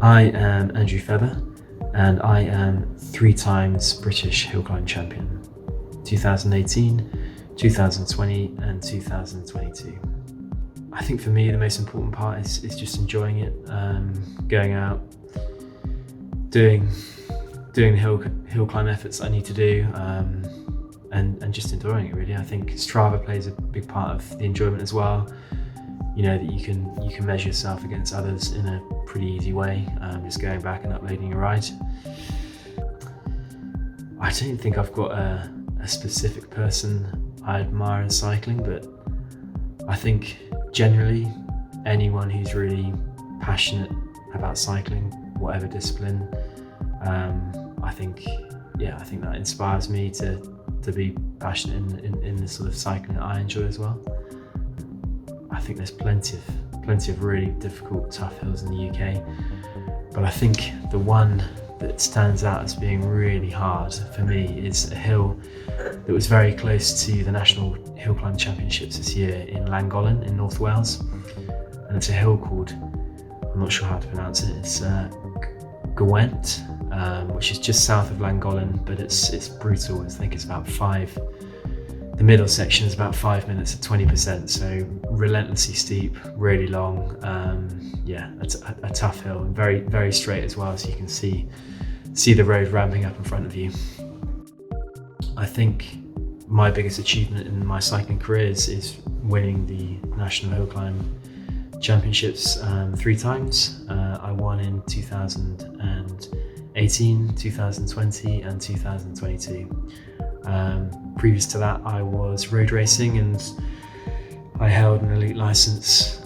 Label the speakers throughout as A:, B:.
A: I am Andrew Feather, and I am 3 times British hill climb champion, 2018, 2020 and 2022. I think for me the most important part is just enjoying it, going out, doing the hill climb efforts I need to do, and just enjoying it really. I think Strava plays a big part of the enjoyment as well. You know that you can measure yourself against others in a pretty easy way, just going back and uploading a ride. I don't think I've got a specific person I admire in cycling, but I think generally anyone who's really passionate about cycling, whatever discipline, I think that inspires me to be passionate in the sort of cycling that I enjoy as well. I think there's plenty of really difficult, tough hills in the UK, but I think the one that stands out as being really hard for me is a hill that was very close to the National Hill Climb Championships this year in Llangollen in North Wales, and it's a hill called, I'm not sure how to pronounce it, it's Gwent, which is just south of Llangollen, but it's brutal. I think it's about the middle section is about 5 minutes at 20%, so relentlessly steep, really long. A tough hill, and very, very straight as well, so you can see the road ramping up in front of you. I think my biggest achievement in my cycling career is winning the National Hill Climb Championships 3 times. I won in 2018, 2020 and 2022. Previous to that, I was road racing, and I held an elite license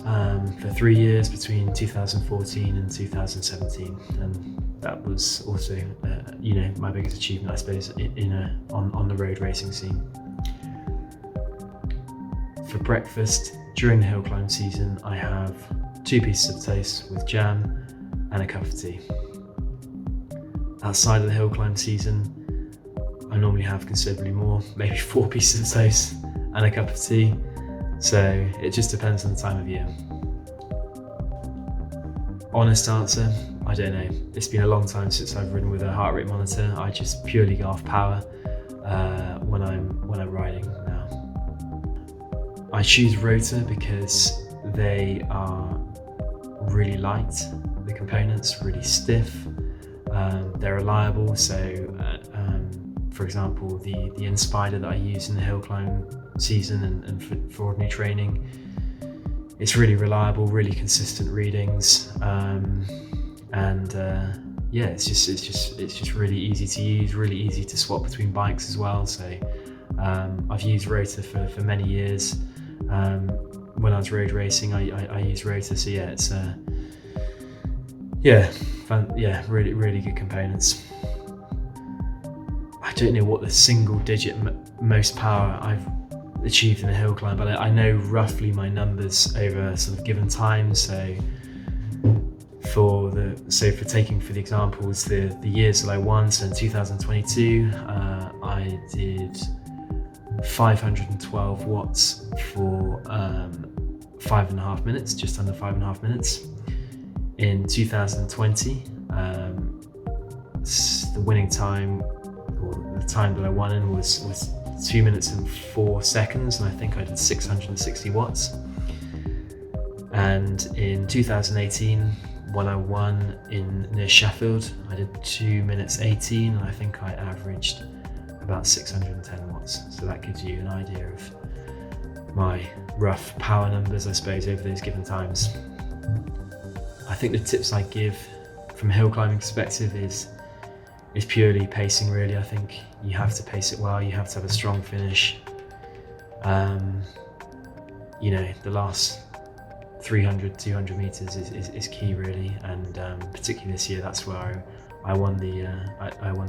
A: for 3 years between 2014 and 2017, and that was also my biggest achievement, I suppose, on the road racing scene. For breakfast during the hill climb season, I have 2 pieces of toast with jam and a cup of tea. Outside of the hill climb season, I normally have considerably more, maybe 4 pieces of toast and a cup of tea. So it just depends on the time of year. Honest answer, I don't know. It's been a long time since I've ridden with a heart rate monitor. I just purely go off power when I'm riding now. I choose Rotor because they are really light, the components, really stiff. They're reliable, so for example, the Inspider that I use in the hill climb season and for ordinary training, it's really reliable, really consistent readings, it's just really easy to use, really easy to swap between bikes as well. So I've used Rotor for many years. When I was road racing, I used Rotor, so yeah, it's really, really good components. I don't know what the single digit most power I've achieved in a hill climb, but I know roughly my numbers over sort of given time. So for the examples, the years that I won, so in 2022, I did 512 watts for 5.5 minutes, just under 5.5 minutes. In 2020, the winning time, or the time that I won in, was 2 minutes and 4 seconds, and I think I did 660 watts. And in 2018, when I won near Sheffield, I did 2 minutes 18, and I think I averaged about 610 watts. So that gives you an idea of my rough power numbers, I suppose, over those given times. I think the tips I give from a hill climbing perspective is purely pacing, really. I think you have to pace it well, you have to have a strong finish. The last 300, 200 meters is key, really, and particularly this year, that's where I won the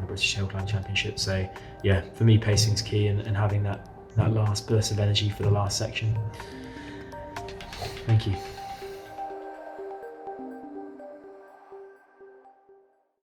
A: British Hill Climb Championship. So yeah, for me, pacing's key, and having that last burst of energy for the last section. Thank you.